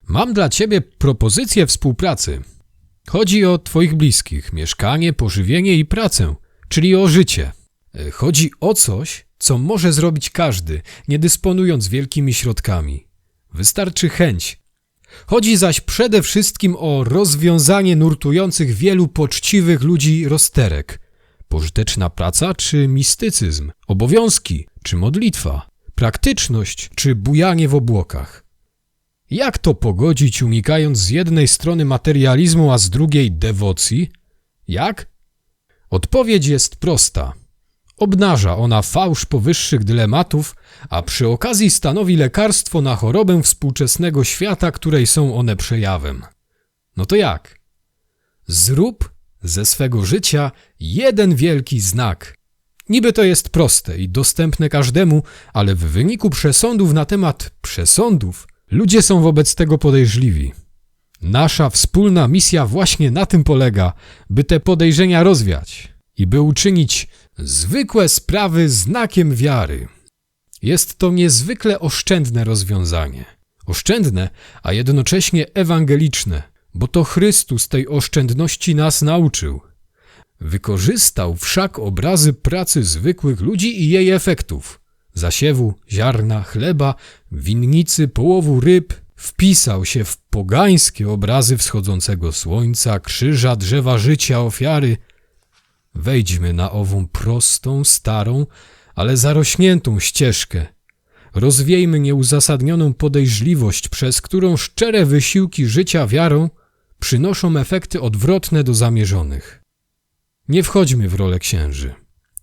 Mam dla ciebie propozycję współpracy. Chodzi o twoich bliskich, mieszkanie, pożywienie i pracę, czyli o życie. Chodzi o coś, co może zrobić każdy, nie dysponując wielkimi środkami. Wystarczy chęć. Chodzi zaś przede wszystkim o rozwiązanie nurtujących wielu poczciwych ludzi rozterek. Pożyteczna praca czy mistycyzm, obowiązki czy modlitwa, praktyczność czy bujanie w obłokach. Jak to pogodzić, unikając z jednej strony materializmu, a z drugiej dewocji? Jak? Odpowiedź jest prosta. Obnaża ona fałsz powyższych dylematów, a przy okazji stanowi lekarstwo na chorobę współczesnego świata, której są one przejawem. No to jak? Zrób ze swego życia jeden wielki znak. Niby to jest proste i dostępne każdemu, ale w wyniku przesądów na temat przesądów ludzie są wobec tego podejrzliwi. Nasza wspólna misja właśnie na tym polega, by te podejrzenia rozwiać i by uczynić zwykłe sprawy znakiem wiary. Jest to niezwykle oszczędne rozwiązanie. Oszczędne, a jednocześnie ewangeliczne, bo to Chrystus tej oszczędności nas nauczył. Wykorzystał wszak obrazy pracy zwykłych ludzi i jej efektów. Zasiewu, ziarna, chleba, winnicy, połowu ryb. Wpisał się w pogańskie obrazy wschodzącego słońca, krzyża, drzewa życia, ofiary. Wejdźmy na ową prostą, starą, ale zarośniętą ścieżkę. Rozwiejmy nieuzasadnioną podejrzliwość, przez którą szczere wysiłki życia wiarą przynoszą efekty odwrotne do zamierzonych. Nie wchodźmy w rolę księży.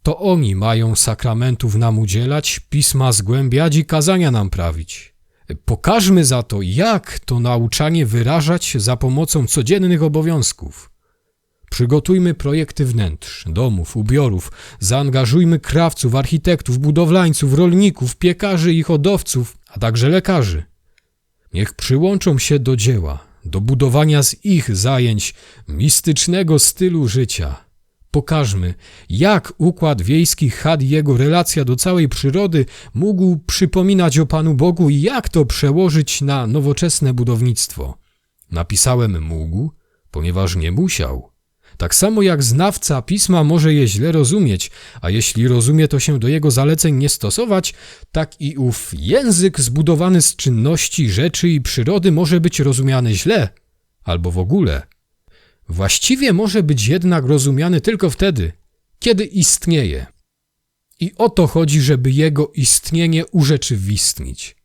To oni mają sakramentów nam udzielać, pisma zgłębiać i kazania nam prawić. Pokażmy za to, jak to nauczanie wyrażać za pomocą codziennych obowiązków. Przygotujmy projekty wnętrz, domów, ubiorów, zaangażujmy krawców, architektów, budowlańców, rolników, piekarzy i hodowców, a także lekarzy. Niech przyłączą się do dzieła, do budowania z ich zajęć mistycznego stylu życia. Pokażmy, jak układ wiejski chat i jego relacja do całej przyrody mógł przypominać o Panu Bogu i jak to przełożyć na nowoczesne budownictwo. Napisałem mógł, ponieważ nie musiał. Tak samo jak znawca pisma może je źle rozumieć, a jeśli rozumie, to się do jego zaleceń nie stosować, tak i ów język zbudowany z czynności, rzeczy i przyrody może być rozumiany źle, albo w ogóle. Właściwie może być jednak rozumiany tylko wtedy, kiedy istnieje. I o to chodzi, żeby jego istnienie urzeczywistnić.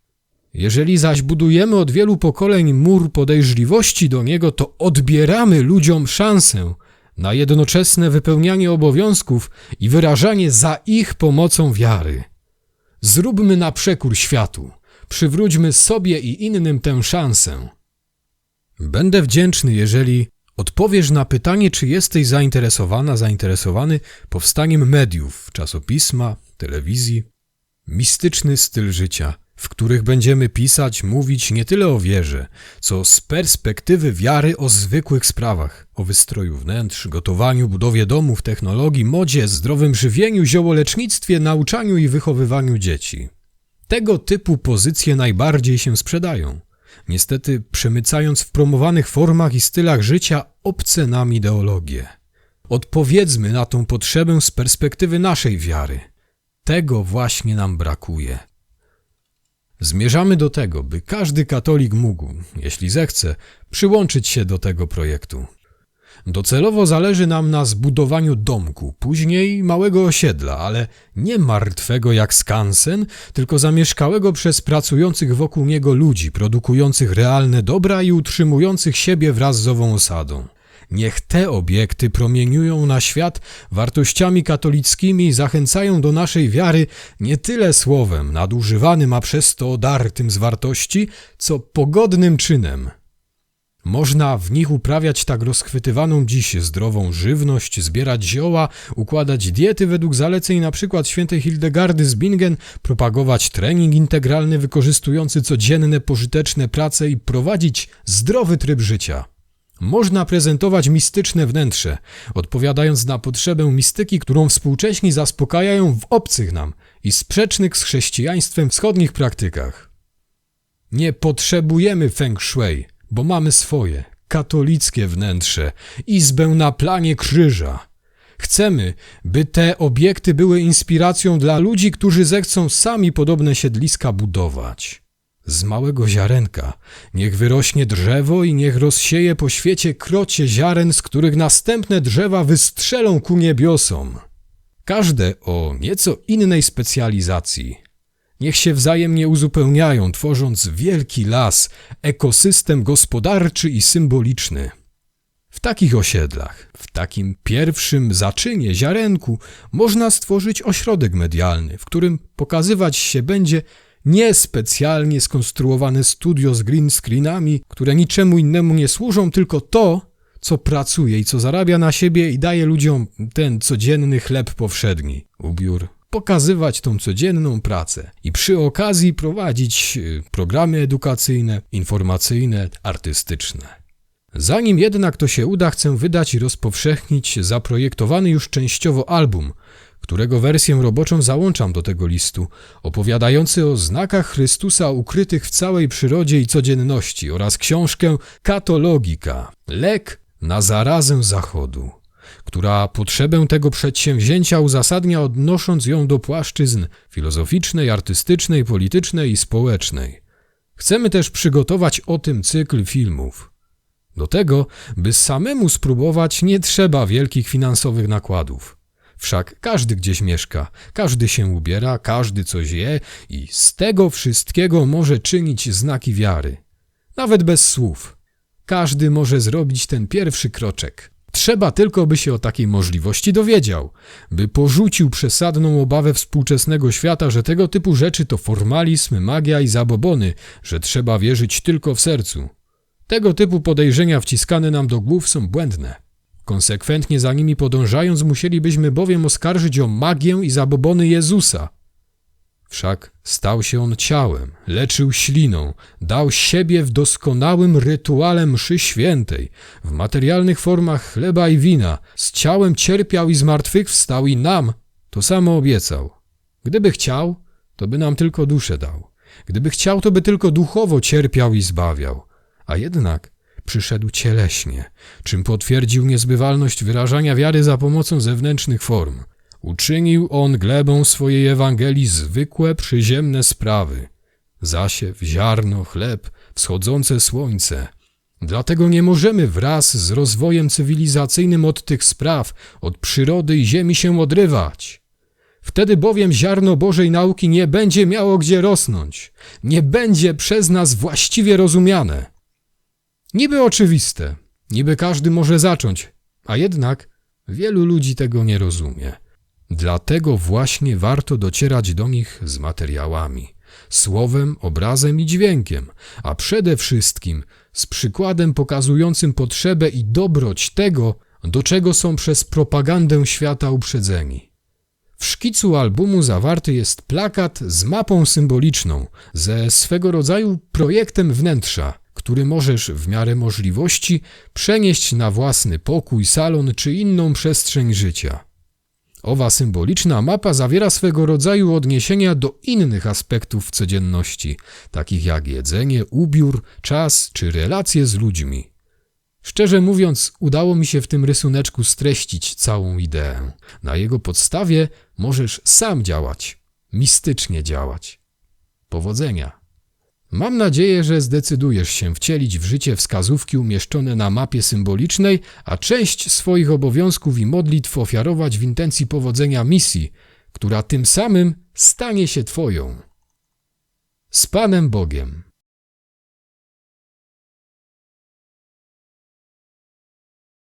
Jeżeli zaś budujemy od wielu pokoleń mur podejrzliwości do niego, to odbieramy ludziom szansę na jednoczesne wypełnianie obowiązków i wyrażanie za ich pomocą wiary. Zróbmy na przekór światu, przywróćmy sobie i innym tę szansę. Będę wdzięczny, jeżeli odpowiesz na pytanie, czy jesteś zainteresowany powstaniem mediów, czasopisma, telewizji, mistyczny styl życia, w których będziemy pisać, mówić nie tyle o wierze, co z perspektywy wiary o zwykłych sprawach, o wystroju wnętrz, gotowaniu, budowie domów, technologii, modzie, zdrowym żywieniu, ziołolecznictwie, nauczaniu i wychowywaniu dzieci. Tego typu pozycje najbardziej się sprzedają, niestety przemycając w promowanych formach i stylach życia obce nam ideologie. Odpowiedzmy na tą potrzebę z perspektywy naszej wiary. Tego właśnie nam brakuje. Zmierzamy do tego, by każdy katolik mógł, jeśli zechce, przyłączyć się do tego projektu. Docelowo zależy nam na zbudowaniu domku, później małego osiedla, ale nie martwego jak skansen, tylko zamieszkałego przez pracujących wokół niego ludzi, produkujących realne dobra i utrzymujących siebie wraz z ową osadą. Niech te obiekty promieniują na świat wartościami katolickimi i zachęcają do naszej wiary nie tyle słowem nadużywanym, a przez to odartym z wartości, co pogodnym czynem. Można w nich uprawiać tak rozchwytywaną dziś zdrową żywność, zbierać zioła, układać diety według zaleceń np. świętej Hildegardy z Bingen, propagować trening integralny wykorzystujący codzienne pożyteczne prace i prowadzić zdrowy tryb życia. Można prezentować mistyczne wnętrze, odpowiadając na potrzebę mistyki, którą współcześni zaspokajają w obcych nam i sprzecznych z chrześcijaństwem wschodnich praktykach. Nie potrzebujemy feng shui, bo mamy swoje, katolickie wnętrze, izbę na planie krzyża. Chcemy, by te obiekty były inspiracją dla ludzi, którzy zechcą sami podobne siedliska budować. Z małego ziarenka niech wyrośnie drzewo i niech rozsieje po świecie krocie ziaren, z których następne drzewa wystrzelą ku niebiosom. Każde o nieco innej specjalizacji. Niech się wzajemnie uzupełniają, tworząc wielki las, ekosystem gospodarczy i symboliczny. W takich osiedlach, w takim pierwszym zaczynie ziarenku można stworzyć ośrodek medialny, w którym pokazywać się będzie nie specjalnie skonstruowane studio z green screenami, które niczemu innemu nie służą, tylko to, co pracuje i co zarabia na siebie i daje ludziom ten codzienny chleb powszedni, ubiór. Pokazywać tą codzienną pracę i przy okazji prowadzić programy edukacyjne, informacyjne, artystyczne. Zanim jednak to się uda, chcę wydać i rozpowszechnić zaprojektowany już częściowo album, którego wersję roboczą załączam do tego listu, opowiadający o znakach Chrystusa ukrytych w całej przyrodzie i codzienności oraz książkę Katologika, lek na zarazę Zachodu, która potrzebę tego przedsięwzięcia uzasadnia, odnosząc ją do płaszczyzn filozoficznej, artystycznej, politycznej i społecznej. Chcemy też przygotować o tym cykl filmów. Do tego, by samemu spróbować, nie trzeba wielkich finansowych nakładów. Wszak każdy gdzieś mieszka, każdy się ubiera, każdy coś je i z tego wszystkiego może czynić znaki wiary. Nawet bez słów. Każdy może zrobić ten pierwszy kroczek. Trzeba tylko, by się o takiej możliwości dowiedział, by porzucił przesadną obawę współczesnego świata, że tego typu rzeczy to formalizm, magia i zabobony, że trzeba wierzyć tylko w sercu. Tego typu podejrzenia wciskane nam do głów są błędne. Konsekwentnie za nimi podążając musielibyśmy bowiem oskarżyć o magię i zabobony Jezusa. Wszak stał się On ciałem, leczył śliną, dał siebie w doskonałym rytuale mszy świętej, w materialnych formach chleba i wina, z ciałem cierpiał i zmartwychwstał i nam to samo obiecał. Gdyby chciał, to by nam tylko duszę dał. Gdyby chciał, to by tylko duchowo cierpiał i zbawiał. A jednak przyszedł cieleśnie, czym potwierdził niezbywalność wyrażania wiary za pomocą zewnętrznych form. Uczynił On glebą swojej Ewangelii zwykłe, przyziemne sprawy. Zasiew, ziarno, chleb, wschodzące słońce. Dlatego nie możemy wraz z rozwojem cywilizacyjnym od tych spraw, od przyrody i ziemi się odrywać. Wtedy bowiem ziarno Bożej nauki nie będzie miało gdzie rosnąć, nie będzie przez nas właściwie rozumiane. Niby oczywiste, niby każdy może zacząć, a jednak wielu ludzi tego nie rozumie. Dlatego właśnie warto docierać do nich z materiałami, słowem, obrazem i dźwiękiem, a przede wszystkim z przykładem pokazującym potrzebę i dobroć tego, do czego są przez propagandę świata uprzedzeni. W szkicu albumu zawarty jest plakat z mapą symboliczną, ze swego rodzaju projektem wnętrza, który możesz w miarę możliwości przenieść na własny pokój, salon czy inną przestrzeń życia. Owa symboliczna mapa zawiera swego rodzaju odniesienia do innych aspektów codzienności, takich jak jedzenie, ubiór, czas czy relacje z ludźmi. Szczerze mówiąc, udało mi się w tym rysuneczku streścić całą ideę. Na jego podstawie możesz sam działać, mistycznie działać. Powodzenia! Mam nadzieję, że zdecydujesz się wcielić w życie wskazówki umieszczone na mapie symbolicznej, a część swoich obowiązków i modlitw ofiarować w intencji powodzenia misji, która tym samym stanie się Twoją. Z Panem Bogiem.